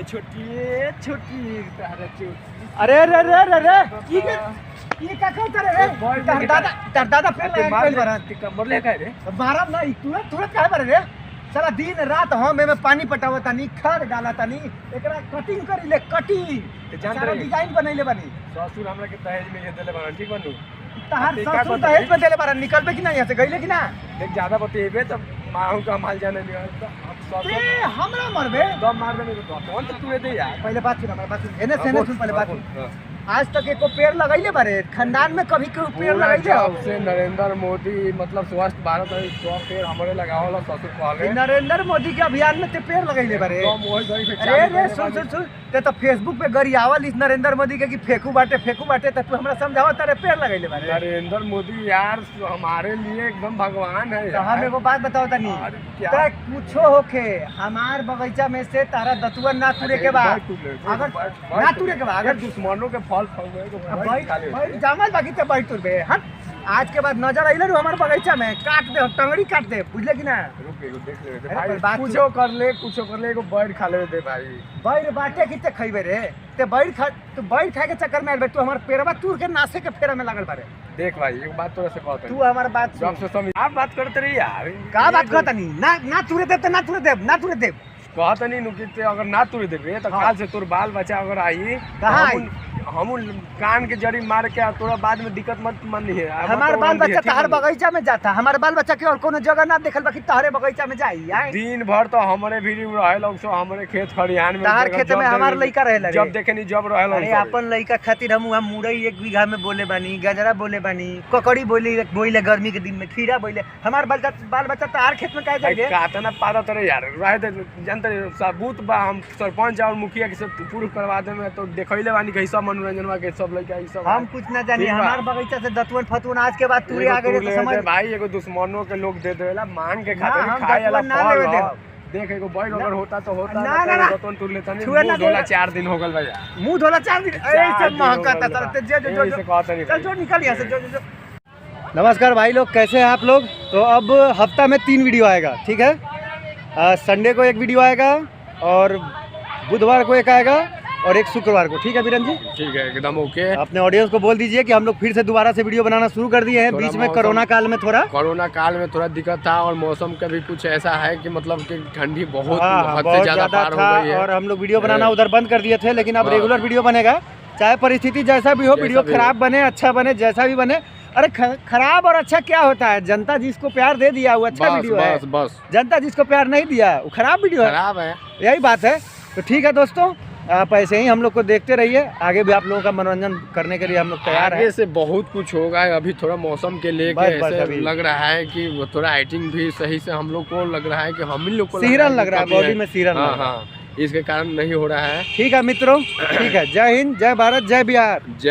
छोटी अरे रे रे रे रे ये का कहत रे दादा फिर कंबर ले का रे मारब ना तुरंत तुरंत काहे बारे रे सारा दिन रात हम एमे पानी पटावत तानी खाद डालत तानी एकरा कटिंग करी ले कटिंग ते जान सारा रे डिजाइन बनैले बानी ससुर हमरा के दहेज में ये देले बना ठीक बनू तहार ससुर दहेज में देले बारा निकलबे कि ना यहां से गइले कि ना देख ज्यादा बतेबे त माहू का माल जाने नहीं तो अब ए ससुर हमरा मरबे दम मार देने तो कौन तो तू दे यार पहले बात सुन हमारे बात सुन एने से सुन पहले बात सुन आज तक एको पेड़ लगैले बारे खानदान में कभी कोई पेड़ लगैले हो से नरेंद्र मोदी मतलब स्वच्छ भारत है 100 पेड़ हमारे लगावला ससुर कहले नरेंद्र मोदी के अभियान में ते पेड़ लगैले बारे तो मोह गई पे अरे रे सुन ते तो फेसबुक पे गरियावल इस नरेंद्र मोदी के कि फेंकू बाटे त तू हमरा समझावा तारे पेड़ लगैले बारे नरेंद्र मोदी यार हमारे लिए एकदम भगवान है तो हम एगो बात बताओ तनी अरे क्या? ते कुछो होखे हमार बगीचा में से तारा दतुआ ना तुरे के बा अगर ना तुरे के बा अगर अगर दुश्मनों के फल खाओगे तो बैठ खा ले भाई जामल बाकी ते बैठ तुरबे हट आज के बाद नजर आइले रू हमार बगीचा में काट दे टंगड़ी काट दे बुझले कि ना रुक एगो देख ले अरे भाई पर बात कुछो कर ले एगो बैठ खा ले दे भाई बैर बाटे किते खइबे रे ते बैर खाए के चक्कर में आइल बे तू हमार पेड़वा तूर के नासे के फेरा में लागल बारे देख भाई एक बात तोरा से कहत तू हमार बात जब सुन से समझ आप बात करते रही यार का बात करत नहीं ना तुरे देब त ना तुरे देब कहत नहीं नुकी ते अगर ना तुरे देबे तो हाँ। काल से तोर बाल बच्चा अगर आई कहाँ आई? हम कान के जड़ी मार के तोरा बाद में दिक्कत मत मन है हमार बाल बच्चा तहार बगीचा में जाता हमार बाल बच्चा के और कोनो जगह ना देखल बाकी तहरे बगीचा में जाई यार दिन भर तो हमारे भी रहे लोग सो हमारे खेत खलिहान में तहार खेत में हमार लइका रहेला रे जब देखे नहीं जब रहे अरे अपन लइका खातिर हम मुरई 1 बीघा में बोले बानी गजरा बोले बानी ककड़ी बोले गर्मी के दिन में खीरा बोले हमार बाल बच्चा तहार खेत में काहे जाए कातना पादा तरे यार रहे दे जानते सबूत बा हम सरपंच और मुखिया के सब पूर्ण करवा दे में तो देखैले बानी कैसा मनोरंजन के सब लइका ई सब हम कुछ ना जानी ठीक बा। हमार बगीचा से दतवन फतवन आज के बाद तुरे आगे तो समझ भाई एगो दुश्मनों के लोग दे देला मान के ना, खातिर हम खाए वाला दतवन ना फल लेवे ह। देब। देख एगो बैल अगर होता तो होता ना। दतवन तुर लेता नहीं छुए ना मुंह धोला देवे। 4 दिन हो गल भैया मुंह धोला 4 दिन ऐसे महकता सर ते ऐसे कहता नहीं चल जो निकल यहाँ से जो नमस्कार भाई लोग कैसे हैं आप लोग तो अब हफ्ता में 3 वीडियो आएगा ठीक है संडे को 1 वीडियो आएगा और बुधवार को 1 आएगा और 1 शुक्रवार को ठीक है बीरन जी ठीक है एकदम ओके अपने ऑडियंस को बोल दीजिए कि हम लोग फिर से दोबारा से वीडियो बनाना शुरू कर दिए हैं थोड़ा बीच में मौसम- कोरोना काल में थोड़ा कोरोना काल में थोड़ा दिक्कत था और मौसम का भी कुछ ऐसा है कि मतलब कि ठंडी बहुत हाँ, हद से बहुत ज्यादा ज्यादा पार था हो गई है और हम लोग वीडियो बनाना उधर बंद कर दिए थे लेकिन अब हाँ। रेगुलर वीडियो बनेगा चाहे परिस्थिति जैसा भी हो जैसा वीडियो भी हो। खराब बने अच्छा बने जैसा भी बने अरे खराब और अच्छा क्या होता है जनता जिसको प्यार दे दिया वो अच्छा बस वीडियो है बस बस जनता जिसको प्यार नहीं दिया वो खराब वीडियो है खराब है यही बात है तो ठीक है दोस्तों आप ऐसे ही हम लोग को देखते रहिए आगे भी आप लोगों का मनोरंजन करने के लिए हम लोग तैयार आगे हैं से बहुत कुछ होगा अभी थोड़ा मौसम के लेके बस ऐसे अभी। लग रहा है कि वो थोड़ा एडिटिंग भी सही से हम लोग को लग रहा है कि हम ही लोग को सीरन लग रहा है कमी बॉडी में सीरन हाँ लग रहा है हाँ इसके कारण नहीं हो रहा है ठीक है मित्रों ठीक है जय हिंद जय भारत जय बिहार